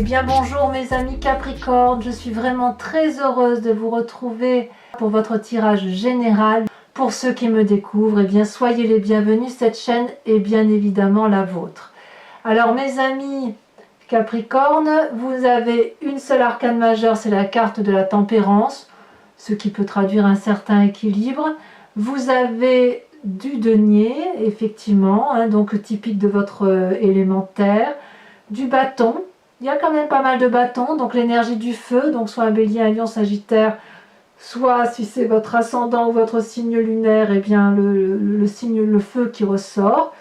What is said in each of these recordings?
bien bonjour mes amis Capricorne, je suis vraiment très heureuse de vous retrouver pour votre tirage général. Pour ceux qui me découvrent, eh bien soyez les bienvenus, cette chaîne est bien évidemment la vôtre. Alors mes amis Capricorne, vous avez une seule arcane majeure, c'est la carte de la tempérance, ce qui peut traduire un certain équilibre. Vous avez du denier, effectivement, donc typique de votre élémentaire, du bâton. Il y a quand même pas mal de bâtons, donc l'énergie du feu, donc soit un bélier, un lion, sagittaire, soit si c'est votre ascendant ou votre signe lunaire, eh bien le signe, le feu qui ressort.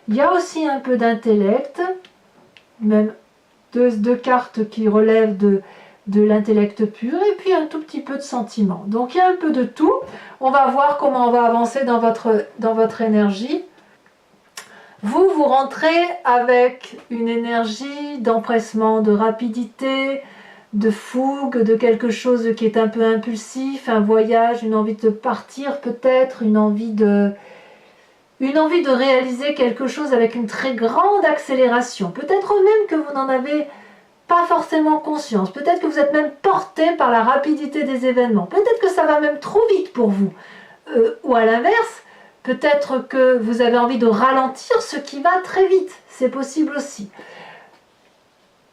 Il y a aussi un peu d'intellect, même deux cartes qui relèvent de l'intellect pur, et puis un tout petit peu de sentiment. Donc il y a un peu de tout. On va voir comment on va avancer dans votre énergie. Vous rentrez avec une énergie d'empressement, de rapidité, de fougue, de quelque chose qui est un peu impulsif, un voyage, une envie de partir peut-être, une envie de réaliser quelque chose avec une très grande accélération. Peut-être même que vous n'en avez pas forcément conscience. Peut-être que vous êtes même porté par la rapidité des événements. Peut-être que ça va même trop vite pour vous. Ou à l'inverse, peut-être que vous avez envie de ralentir ce qui va très vite. C'est possible aussi.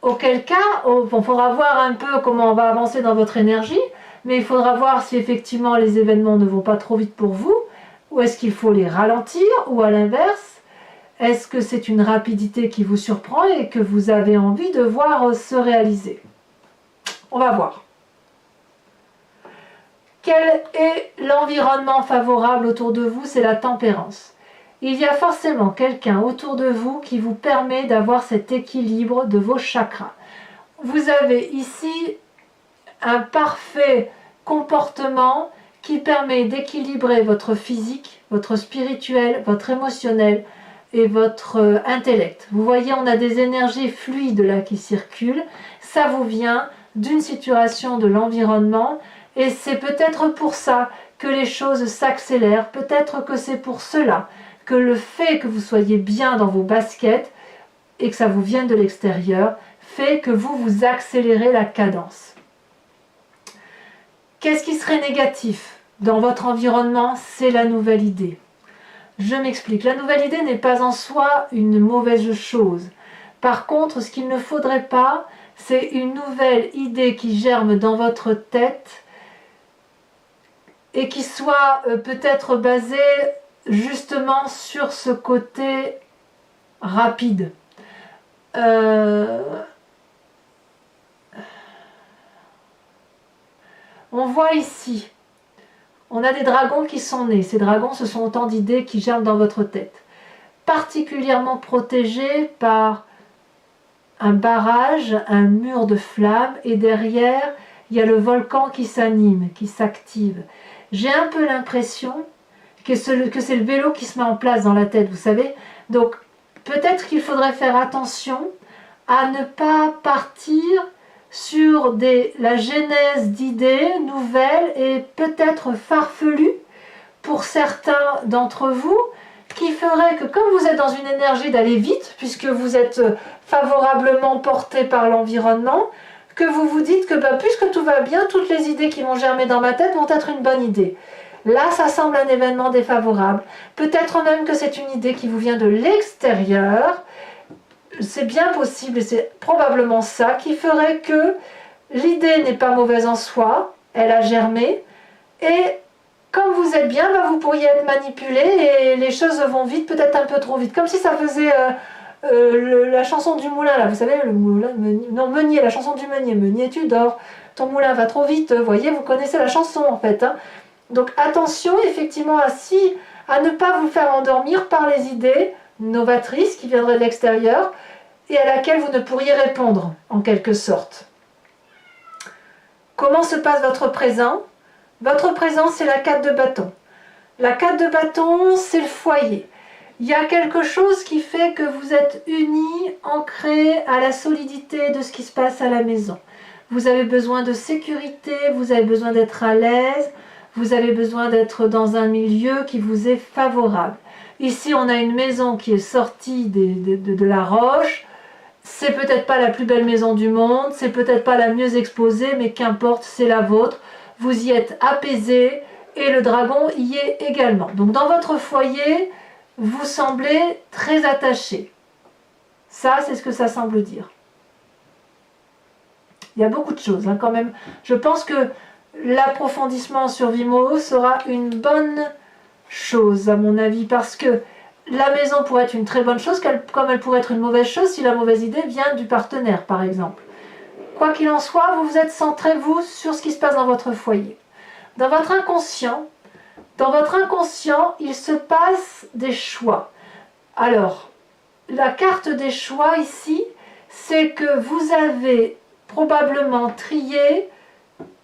Auquel cas, il faudra voir un peu comment on va avancer dans votre énergie, mais il faudra voir si effectivement les événements ne vont pas trop vite pour vous, ou est-ce qu'il faut les ralentir, ou à l'inverse, est-ce que c'est une rapidité qui vous surprend et que vous avez envie de voir se réaliser? On va voir. Quel est l'environnement favorable autour de vous? C'est la tempérance. Il y a forcément quelqu'un autour de vous qui vous permet d'avoir cet équilibre de vos chakras. Vous avez ici un parfait comportement qui permet d'équilibrer votre physique, votre spirituel, votre émotionnel et votre intellect. Vous voyez, on a des énergies fluides là qui circulent. Ça vous vient d'une situation de l'environnement. Et c'est peut-être pour ça que les choses s'accélèrent, peut-être que c'est pour cela que le fait que vous soyez bien dans vos baskets et que ça vous vienne de l'extérieur, fait que vous accélérez la cadence. Qu'est-ce qui serait négatif dans votre environnement? C'est la nouvelle idée. Je m'explique, la nouvelle idée n'est pas en soi une mauvaise chose. Par contre, ce qu'il ne faudrait pas, c'est une nouvelle idée qui germe dans votre tête et qui soit peut-être basé justement sur ce côté rapide. On voit ici, on a des dragons qui sont nés. Ces dragons, ce sont autant d'idées qui germent dans votre tête. Particulièrement protégés par un barrage, un mur de flammes, et derrière, il y a le volcan qui s'anime, qui s'active. J'ai un peu l'impression que c'est le vélo qui se met en place dans la tête, vous savez. Donc, peut-être qu'il faudrait faire attention à ne pas partir sur la genèse d'idées nouvelles et peut-être farfelues pour certains d'entre vous, qui ferait que comme vous êtes dans une énergie d'aller vite, puisque vous êtes favorablement porté par l'environnement, que vous vous dites que puisque tout va bien, toutes les idées qui vont germer dans ma tête vont être une bonne idée. Là, ça semble un événement défavorable. Peut-être même que c'est une idée qui vous vient de l'extérieur. C'est bien possible, et c'est probablement ça qui ferait que l'idée n'est pas mauvaise en soi, elle a germé, et comme vous êtes bien, vous pourriez être manipulé, et les choses vont vite, peut-être un peu trop vite. Comme si ça faisait... la chanson du moulin, là, vous savez, le moulin, Meunier, la chanson du Meunier, Meunier tu dors, ton moulin va trop vite, vous voyez, vous connaissez la chanson en fait. Donc attention effectivement à ne pas vous faire endormir par les idées novatrices qui viendraient de l'extérieur et à laquelle vous ne pourriez répondre en quelque sorte. Comment se passe votre présent? Votre présent, c'est la 4 de bâton. La 4 de bâton, c'est le foyer. Il y a quelque chose qui fait que vous êtes unis, ancrés à la solidité de ce qui se passe à la maison. Vous avez besoin de sécurité, vous avez besoin d'être à l'aise, vous avez besoin d'être dans un milieu qui vous est favorable. Ici, on a une maison qui est sortie de la roche c'est peut-être pas la plus belle maison du monde, c'est peut-être pas la mieux exposée, mais qu'importe, c'est la vôtre. Vous y êtes apaisé et le dragon y est également. Donc dans votre foyer, vous semblez très attaché. Ça, c'est ce que ça semble dire. Il y a beaucoup de choses quand même. Je pense que l'approfondissement sur Vimeo sera une bonne chose à mon avis, parce que la maison pourrait être une très bonne chose comme elle pourrait être une mauvaise chose si la mauvaise idée vient du partenaire par exemple. Quoi qu'il en soit, vous vous êtes centré vous sur ce qui se passe dans votre foyer. Dans votre inconscient, il se passe des choix. Alors, la carte des choix ici, c'est que vous avez probablement trié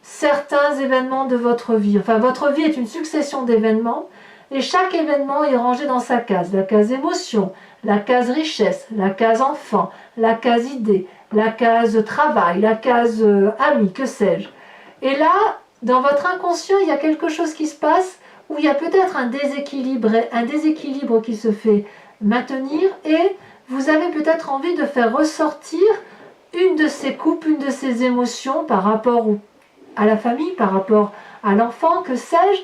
certains événements de votre vie. Enfin, votre vie est une succession d'événements et chaque événement est rangé dans sa case. La case émotion, la case richesse, la case enfant, la case idée, la case travail, la case ami, que sais-je. Et là, dans votre inconscient, il y a quelque chose qui se passe où il y a peut-être un déséquilibre qui se fait maintenir et vous avez peut-être envie de faire ressortir une de ces coupes, une de ces émotions par rapport à la famille, par rapport à l'enfant, que sais-je,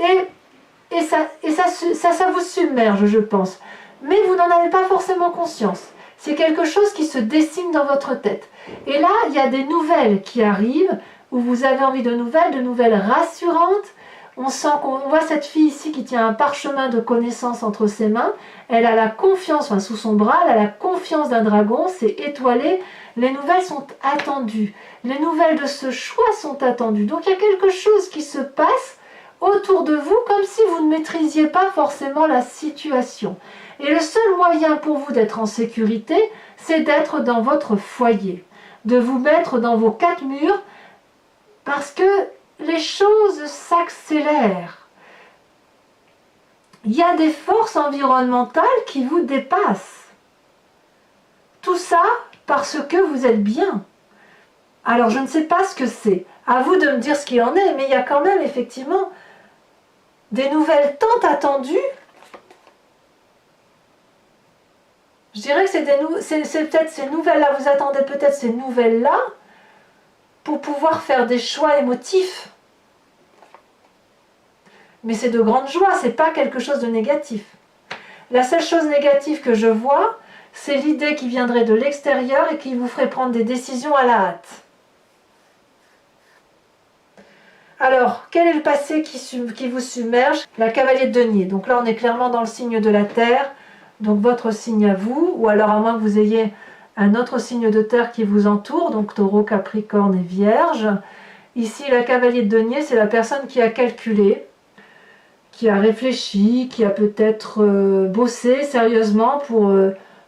et ça vous submerge, je pense. Mais vous n'en avez pas forcément conscience. C'est quelque chose qui se dessine dans votre tête. Et là, il y a des nouvelles qui arrivent, où vous avez envie de nouvelles rassurantes. On voit cette fille ici qui tient un parchemin de connaissances entre ses mains. Elle a la confiance, enfin sous son bras, elle a la confiance d'un dragon, c'est étoilé. Les nouvelles sont attendues. Les nouvelles de ce choix sont attendues. Donc il y a quelque chose qui se passe autour de vous comme si vous ne maîtrisiez pas forcément la situation. Et le seul moyen pour vous d'être en sécurité, c'est d'être dans votre foyer, de vous mettre dans vos quatre murs, parce que les choses s'accélèrent. Il y a des forces environnementales qui vous dépassent. Tout ça parce que vous êtes bien. Alors je ne sais pas ce que c'est. À vous de me dire ce qu'il en est, mais il y a quand même effectivement des nouvelles tant attendues. Je dirais que c'est peut-être ces nouvelles-là, vous attendez peut-être ces nouvelles-là pour pouvoir faire des choix émotifs. Mais c'est de grande joie, c'est pas quelque chose de négatif. La seule chose négative que je vois, c'est l'idée qui viendrait de l'extérieur et qui vous ferait prendre des décisions à la hâte. Alors, quel est le passé qui vous submerge? La cavalier de denier. Donc là, on est clairement dans le signe de la terre, donc votre signe à vous, ou alors à moins que vous ayez un autre signe de terre qui vous entoure, donc taureau, capricorne et vierge. Ici, la cavalier de denier, c'est la personne qui a calculé, qui a réfléchi, qui a peut-être bossé sérieusement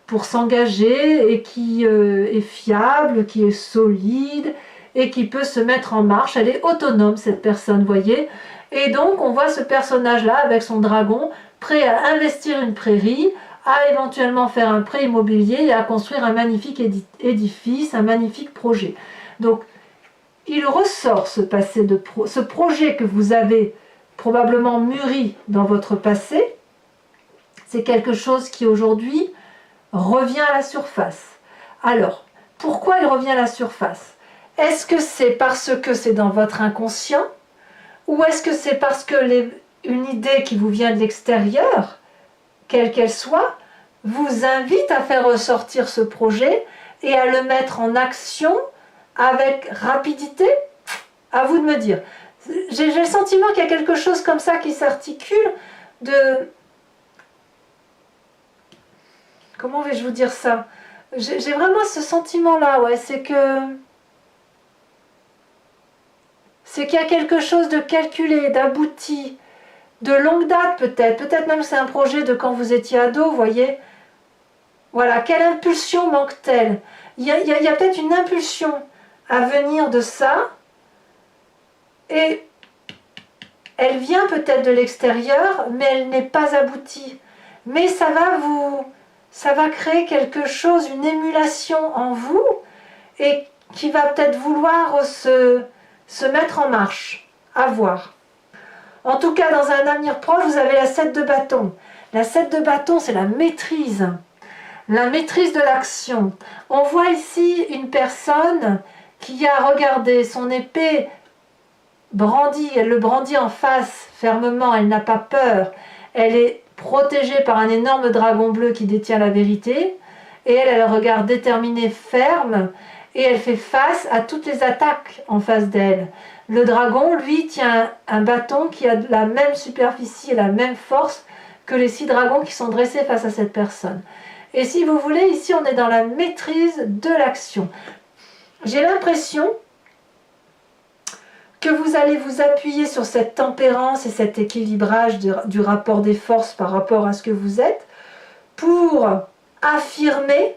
pour s'engager et qui est fiable, qui est solide et qui peut se mettre en marche. Elle est autonome, cette personne, voyez. Et donc, on voit ce personnage-là avec son dragon, prêt à investir une prairie, à éventuellement faire un prêt immobilier et à construire un magnifique édifice, un magnifique projet. Donc, il ressort ce passé ce projet que vous avez probablement mûri dans votre passé. C'est quelque chose qui aujourd'hui revient à la surface. Alors, pourquoi il revient à la surface? Est-ce que c'est parce que c'est dans votre inconscient? Ou est-ce que c'est parce que une idée qui vous vient de l'extérieur, quelle qu'elle soit, vous invite à faire ressortir ce projet et à le mettre en action avec rapidité? À vous de me dire. J'ai le sentiment qu'il y a quelque chose comme ça qui s'articule de... Comment vais-je vous dire ça? J'ai vraiment ce sentiment-là, ouais, c'est qu'il y a quelque chose de calculé, d'abouti, de longue date peut-être même que c'est un projet de quand vous étiez ado, vous voyez. Voilà, quelle impulsion manque-t-elle? Il y a peut-être une impulsion à venir de ça, et elle vient peut-être de l'extérieur, mais elle n'est pas aboutie. Mais ça va créer quelque chose, une émulation en vous, et qui va peut-être vouloir se mettre en marche, à voir. En tout cas, dans un avenir proche, vous avez la 7 de bâton. La 7 de bâton, c'est la maîtrise. la maîtrise de l'action. On voit ici une personne qui a regardé son épée brandie, elle le brandit en face fermement, elle n'a pas peur, elle est protégée par un énorme dragon bleu qui détient la vérité, et elle a le regard déterminé, ferme, et elle fait face à toutes les attaques en face d'elle. Le dragon, lui, tient un bâton qui a la même superficie et la même force que les 6 dragons qui sont dressés face à cette personne. Et si vous voulez, ici on est dans la maîtrise de l'action. J'ai l'impression que vous allez vous appuyer sur cette tempérance et cet équilibrage du rapport des forces par rapport à ce que vous êtes pour affirmer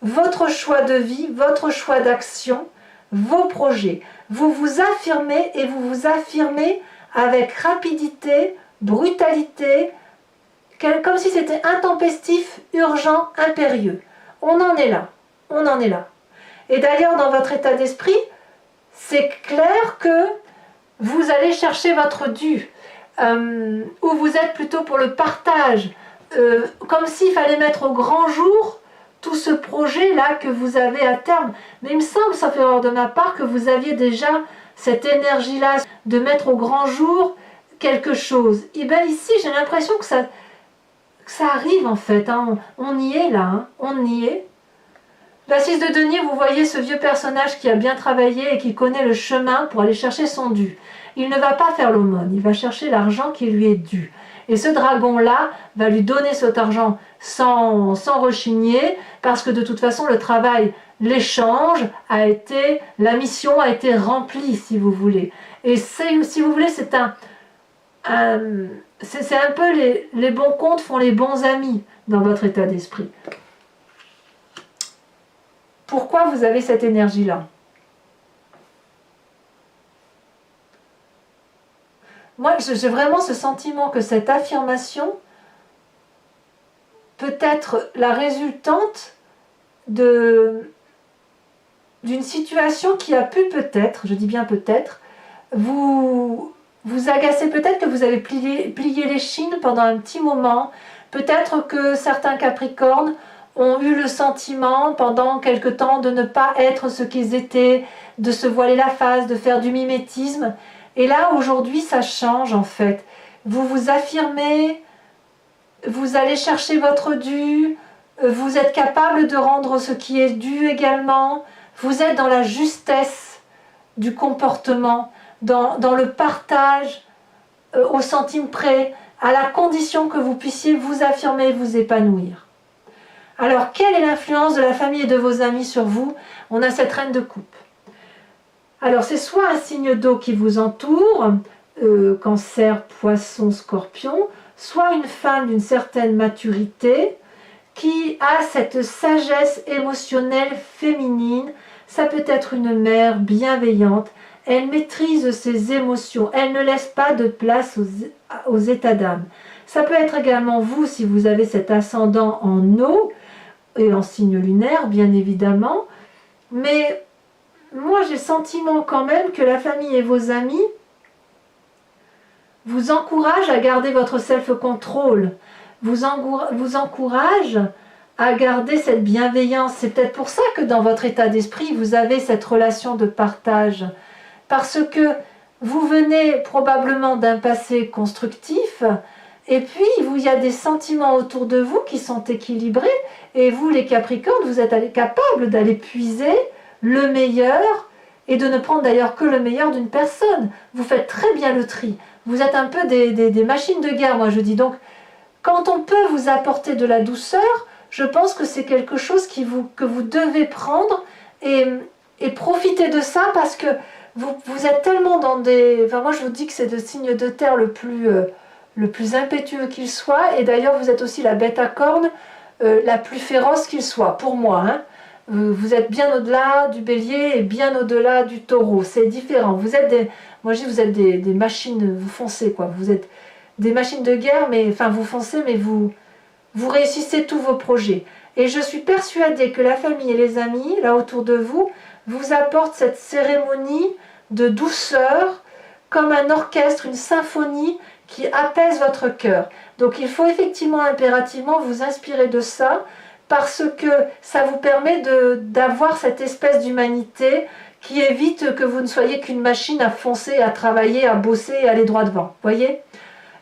votre choix de vie, votre choix d'action, vos projets. Vous vous affirmez et vous vous affirmez avec rapidité, brutalité, comme si c'était intempestif, urgent, impérieux. On en est là, on en est là. Et d'ailleurs, dans votre état d'esprit, c'est clair que vous allez chercher votre dû, ou vous êtes plutôt pour le partage, comme s'il fallait mettre au grand jour tout ce projet-là que vous avez à terme. Mais il me semble, sauf erreur de ma part, que vous aviez déjà cette énergie-là de mettre au grand jour quelque chose. Et bien ici, j'ai l'impression que ça arrive en fait, hein. On y est là, hein. On y est. La 6 de denier, vous voyez ce vieux personnage qui a bien travaillé et qui connaît le chemin pour aller chercher son dû. Il ne va pas faire l'aumône, il va chercher l'argent qui lui est dû. Et ce dragon-là va lui donner cet argent sans rechigner, parce que de toute façon, le travail, l'échange a été, la mission a été remplie, si vous voulez. Et si vous voulez, c'est un peu les bons comptes font les bons amis dans votre état d'esprit. Pourquoi vous avez cette énergie-là? Moi, j'ai vraiment ce sentiment que cette affirmation peut être la résultante d'une situation qui a pu peut-être, je dis bien peut-être, vous agacer. Peut-être que vous avez plié les chines pendant un petit moment. Peut-être que certains Capricornes ont eu le sentiment pendant quelque temps de ne pas être ce qu'ils étaient, de se voiler la face, de faire du mimétisme. Et là, aujourd'hui, ça change en fait. Vous vous affirmez, vous allez chercher votre dû, vous êtes capable de rendre ce qui est dû également. Vous êtes dans la justesse du comportement, dans le partage au centime près, à la condition que vous puissiez vous affirmer et vous épanouir. Alors, quelle est l'influence de la famille et de vos amis sur vous? On a cette reine de coupe. Alors, c'est soit un signe d'eau qui vous entoure, cancer, poisson, scorpion, soit une femme d'une certaine maturité qui a cette sagesse émotionnelle féminine. Ça peut être une mère bienveillante. Elle maîtrise ses émotions. Elle ne laisse pas de place aux états d'âme. Ça peut être également vous, si vous avez cet ascendant en eau et en signe lunaire, bien évidemment. Mais moi, j'ai le sentiment quand même que la famille et vos amis vous encouragent à garder votre self-control, vous encouragent à garder cette bienveillance. C'est peut-être pour ça que dans votre état d'esprit, vous avez cette relation de partage. Parce que vous venez probablement d'un passé constructif, et puis il y a des sentiments autour de vous qui sont équilibrés, et vous, les Capricornes, vous êtes capables d'aller puiser le meilleur, et de ne prendre d'ailleurs que le meilleur d'une personne. Vous faites très bien le tri. Vous êtes un peu des machines de guerre, moi je dis. Donc, quand on peut vous apporter de la douceur, je pense que c'est quelque chose que vous devez prendre et profiter de ça, parce que vous êtes tellement dans des... Enfin, moi je vous dis que c'est le signe de terre le plus impétueux qu'il soit, et d'ailleurs vous êtes aussi la bête à cornes la plus féroce qu'il soit, pour moi, hein. Vous êtes bien au-delà du bélier et bien au-delà du taureau, c'est différent. Vous êtes moi je dis, vous êtes des machines, vous foncez quoi, vous êtes des machines de guerre, mais enfin vous foncez, mais vous réussissez tous vos projets. Et je suis persuadée que la famille et les amis, là autour de vous, vous apportent cette cérémonie de douceur, comme un orchestre, une symphonie qui apaise votre cœur. Donc il faut effectivement impérativement vous inspirer de ça, parce que ça vous permet d'avoir cette espèce d'humanité qui évite que vous ne soyez qu'une machine à foncer, à travailler, à bosser et aller droit devant. Voyez?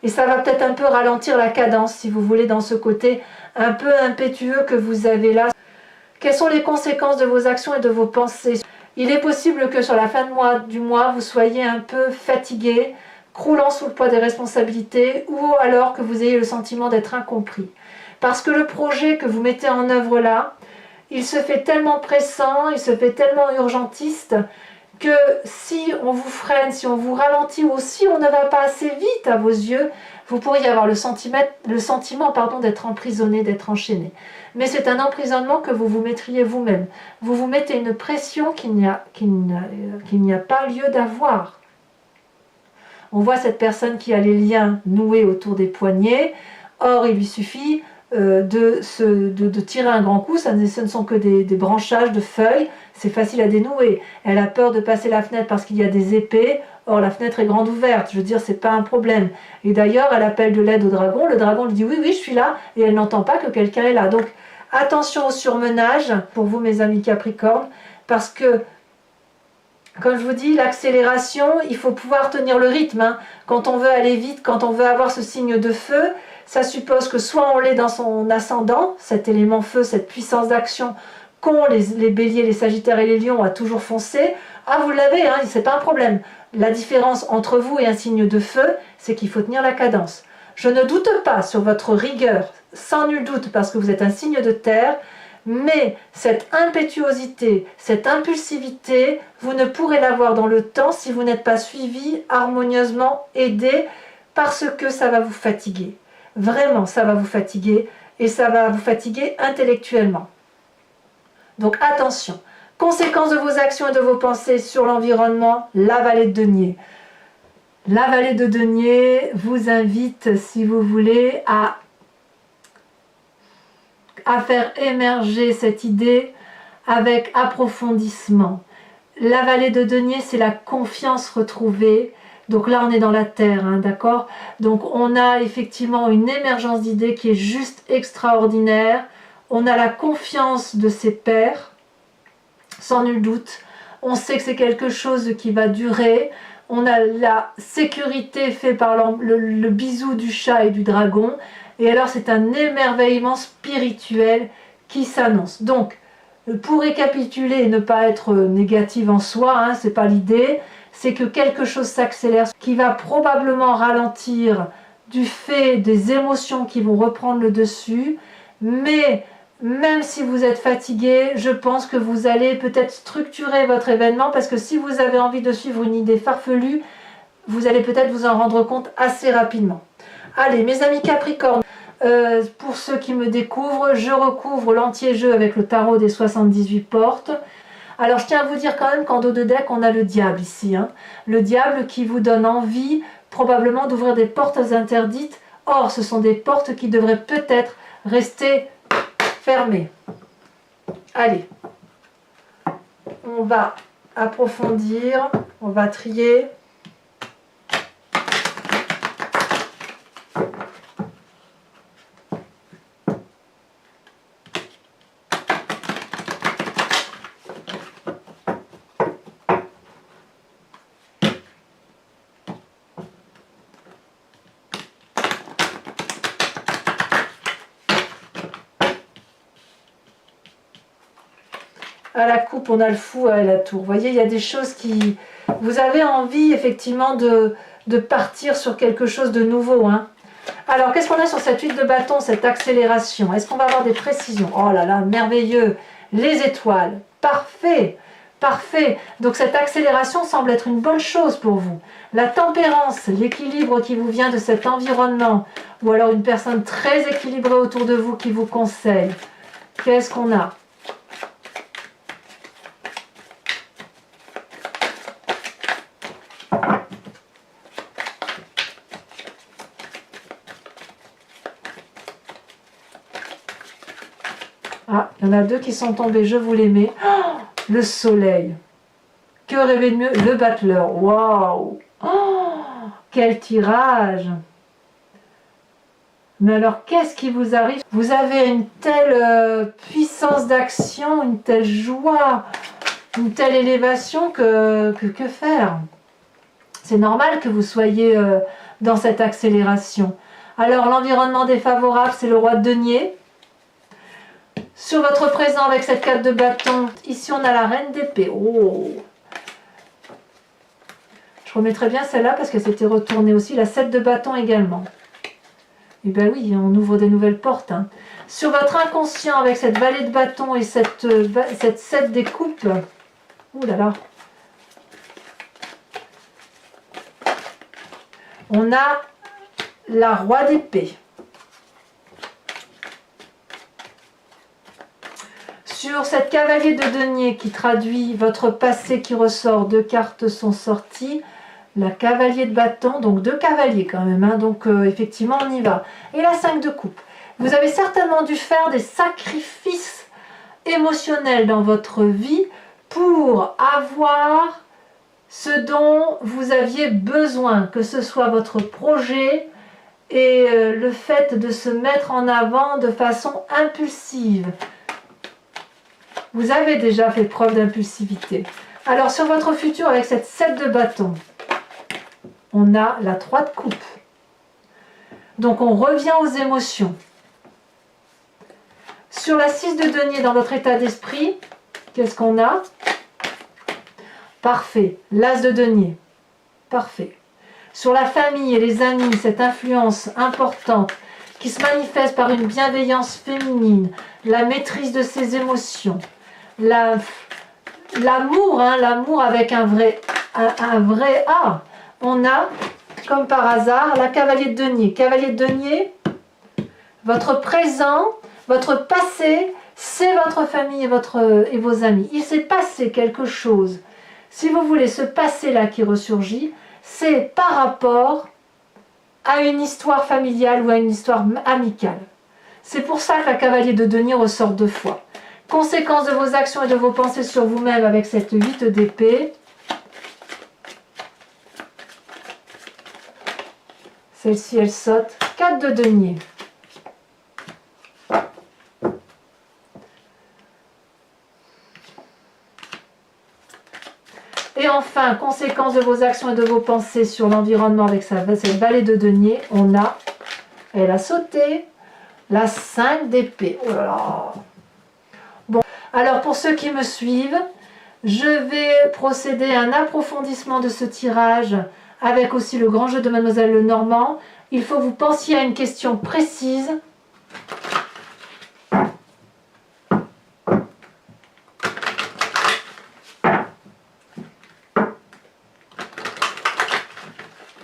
Et ça va peut-être un peu ralentir la cadence, si vous voulez, dans ce côté un peu impétueux que vous avez là. Quelles sont les conséquences de vos actions et de vos pensées? Il est possible que sur la fin du mois, vous soyez un peu fatigué, croulant sous le poids des responsabilités, ou alors que vous ayez le sentiment d'être incompris. Parce que le projet que vous mettez en œuvre là, il se fait tellement pressant, il se fait tellement urgentiste, que si on vous freine, si on vous ralentit, ou si on ne va pas assez vite à vos yeux, vous pourriez avoir le sentiment d'être emprisonné, d'être enchaîné. Mais c'est un emprisonnement que vous vous mettriez vous-même. Vous vous mettez une pression qu'il n'y a pas lieu d'avoir. On voit cette personne qui a les liens noués autour des poignets. Or, il lui suffit de tirer un grand coup. Ce ne sont que des branchages de feuilles. C'est facile à dénouer. Elle a peur de passer la fenêtre parce qu'il y a des épées. Or, la fenêtre est grande ouverte. Je veux dire, c'est pas un problème. Et d'ailleurs, elle appelle de l'aide au dragon. Le dragon lui dit oui, oui, je suis là. Et elle n'entend pas que quelqu'un est là. Donc, attention au surmenage pour vous, mes amis Capricorne, parce que, comme je vous dis, l'accélération, il faut pouvoir tenir le rythme. Hein. Quand on veut aller vite, quand on veut avoir ce signe de feu, ça suppose que soit on l'est dans son ascendant, cet élément feu, cette puissance d'action qu'ont les béliers, les sagittaires et les lions à toujours foncer. Ah, vous l'avez, hein, c'est pas un problème. La différence entre vous et un signe de feu, c'est qu'il faut tenir la cadence. Je ne doute pas sur votre rigueur, sans nul doute, parce que vous êtes un signe de terre, mais cette impétuosité, cette impulsivité, vous ne pourrez l'avoir dans le temps si vous n'êtes pas suivi, harmonieusement aidé, parce que ça va vous fatiguer. Vraiment, ça va vous fatiguer, et ça va vous fatiguer intellectuellement. Donc attention, conséquences de vos actions et de vos pensées sur l'environnement, la vallée de denier. La vallée de denier vous invite, si vous voulez, à faire émerger cette idée avec approfondissement. La vallée de denier, c'est la confiance retrouvée. Donc là, on est dans la terre, hein, d'accord? Donc on a effectivement une émergence d'idées qui est juste extraordinaire. On a la confiance de ses pairs, sans nul doute. On sait que c'est quelque chose qui va durer. On a la sécurité faite par le bisou du chat et du dragon. Et alors c'est un émerveillement spirituel qui s'annonce. Donc, pour récapituler et ne pas être négative en soi, hein, c'est pas l'idée, c'est que quelque chose s'accélère, qui va probablement ralentir du fait des émotions qui vont reprendre le dessus, mais même si vous êtes fatigué, je pense que vous allez peut-être structurer votre événement, parce que si vous avez envie de suivre une idée farfelue, vous allez peut-être vous en rendre compte assez rapidement. Allez, mes amis Capricorne, pour ceux qui me découvrent, je recouvre l'entier-jeu avec le tarot des 78 portes. Alors je tiens à vous dire quand même qu'en dos de deck, on a le diable ici. Hein. Le diable qui vous donne envie probablement d'ouvrir des portes interdites. Or, ce sont des portes qui devraient peut-être rester fermées. Allez, on va approfondir, on va trier. À la coupe, on a le fou, à la tour. Vous voyez, il y a des choses qui... Vous avez envie, effectivement, de partir sur quelque chose de nouveau. Hein. Alors, qu'est-ce qu'on a sur cette huile de bâton, cette accélération? Est-ce qu'on va avoir des précisions? Oh là là, merveilleux. Les étoiles. Parfait. Parfait. Donc, cette accélération semble être une bonne chose pour vous. La tempérance, l'équilibre qui vous vient de cet environnement, ou alors une personne très équilibrée autour de vous qui vous conseille. Qu'est-ce qu'on a? Ah, il y en a deux qui sont tombés, je vous les mets. Oh, le soleil. Que rêver de mieux? Le battleur. Waouh! Oh, quel tirage! Mais alors, qu'est-ce qui vous arrive? Vous avez une telle puissance d'action, une telle joie, une telle élévation que faire? C'est normal que vous soyez dans cette accélération. Alors, l'environnement défavorable, c'est le roi de denier. Sur votre présent avec cette 4 de bâton, ici on a la reine d'épée. Oh! Je remettrai bien celle-là parce qu'elle s'était retournée aussi. La 7 de bâton également. Et bien oui, on ouvre des nouvelles portes. Hein. Sur votre inconscient avec cette vallée de bâton et cette 7 des coupes. Ouh là là. On a la roi d'épée. Sur cette cavalier de denier qui traduit votre passé qui ressort, 2 cartes sont sorties. La cavalier de bâton, donc 2 cavaliers quand même, hein, donc effectivement on y va. Et la 5 de coupe. Vous avez certainement dû faire des sacrifices émotionnels dans votre vie pour avoir ce dont vous aviez besoin, que ce soit votre projet et le fait de se mettre en avant de façon impulsive. Vous avez déjà fait preuve d'impulsivité. Alors sur votre futur avec cette 7 de bâton, on a la 3 de coupe. Donc on revient aux émotions. Sur la 6 de denier dans votre état d'esprit, qu'est-ce qu'on a? Parfait. L'as de denier. Parfait. Sur la famille et les amis, cette influence importante qui se manifeste par une bienveillance féminine, la maîtrise de ses émotions, l'amour, hein, l'amour avec un vrai A. On a, comme par hasard, la cavalier de denier. Cavalier de denier, votre présent, votre passé, c'est votre famille et vos amis. Il s'est passé quelque chose. Si vous voulez, ce passé-là qui ressurgit, c'est par rapport à une histoire familiale ou à une histoire amicale. C'est pour ça que la cavalier de denier ressort 2 fois. Conséquence de vos actions et de vos pensées sur vous-même avec cette 8 d'épée. Celle-ci, elle saute. 4 de denier. Et enfin, conséquence de vos actions et de vos pensées sur l'environnement avec cette vallée de denier, on a, elle a sauté, la 5 d'épée. Oh là là. Bon, alors pour ceux qui me suivent, je vais procéder à un approfondissement de ce tirage avec aussi le grand jeu de Mademoiselle Lenormand. Il faut que vous pensiez à une question précise.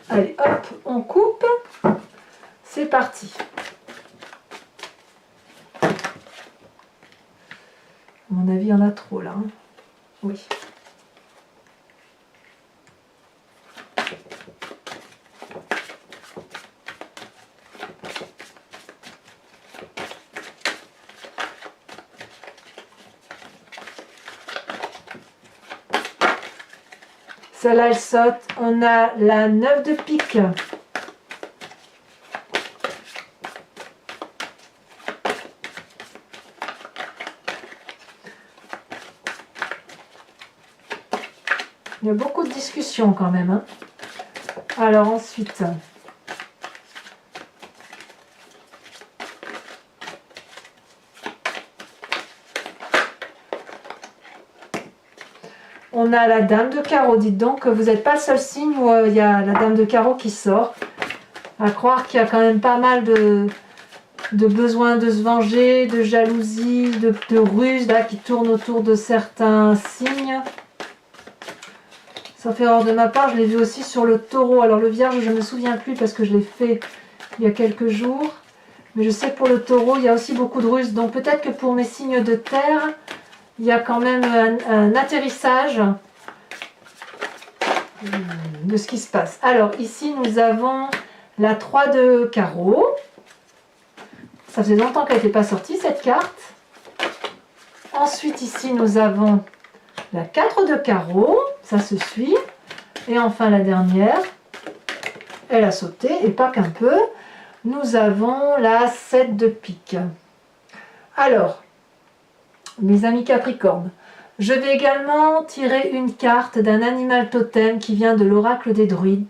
Allez, hop, on coupe. C'est parti. À mon avis, il y en a trop là. Hein. Oui. Celle-là, elle saute. On a la 9 de pique. Il y a beaucoup de discussions quand même. Hein. Alors ensuite, on a la dame de carreau. Dites donc que vous n'êtes pas le seul signe où il y a la dame de carreau qui sort. À croire qu'il y a quand même pas mal de besoin de se venger, de jalousie, de ruse là, qui tournent autour de certains signes. Ça fait erreur de ma part, je l'ai vu aussi sur le taureau. Alors le vierge, je ne me souviens plus parce que je l'ai fait il y a quelques jours. Mais je sais que pour le taureau, il y a aussi beaucoup de ruses. Donc peut-être que pour mes signes de terre, il y a quand même un atterrissage de ce qui se passe. Alors ici, nous avons la 3 de carreau. Ça faisait longtemps qu'elle n'était pas sortie, cette carte. Ensuite, ici, nous avons la 4 de carreau. Ça se suit. Et enfin, la dernière, elle a sauté, et pas qu'un peu. nous avons la 7 de pique. Alors, mes amis Capricorne, je vais également tirer une carte d'un animal totem qui vient de l'oracle des druides,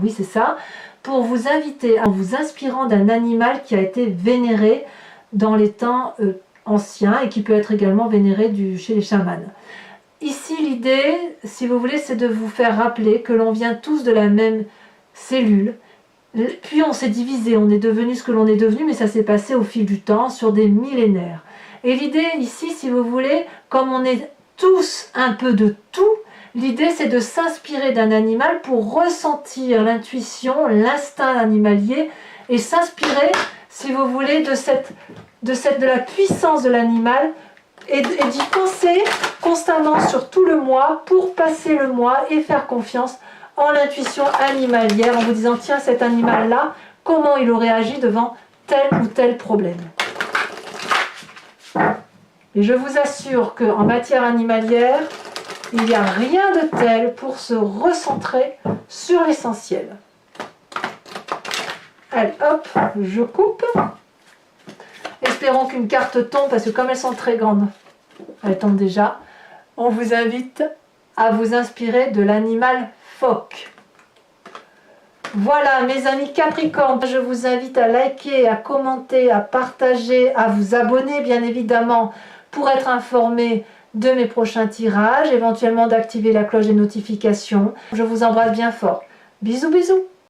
oui c'est ça, pour vous inviter en vous inspirant d'un animal qui a été vénéré dans les temps anciens et qui peut être également vénéré chez les chamans. Ici l'idée, si vous voulez, c'est de vous faire rappeler que l'on vient tous de la même cellule, puis on s'est divisé, on est devenu ce que l'on est devenu, mais ça s'est passé au fil du temps, sur des millénaires. Et l'idée ici, si vous voulez, comme on est tous un peu de tout, l'idée c'est de s'inspirer d'un animal pour ressentir l'intuition, l'instinct animalier et s'inspirer, si vous voulez, de la puissance de l'animal et d'y penser constamment sur tout le mois pour passer le mois et faire confiance en l'intuition animalière en vous disant tiens, cet animal-là, comment il aurait agi devant tel ou tel problème. Et je vous assure qu'en matière animalière, il n'y a rien de tel pour se recentrer sur l'essentiel. Allez, hop, je coupe. Espérons qu'une carte tombe, parce que comme elles sont très grandes, elles tombent déjà. On vous invite à vous inspirer de l'animal phoque. Voilà mes amis Capricorne, je vous invite à liker, à commenter, à partager, à vous abonner bien évidemment pour être informé de mes prochains tirages, éventuellement d'activer la cloche des notifications. Je vous embrasse bien fort. Bisous bisous.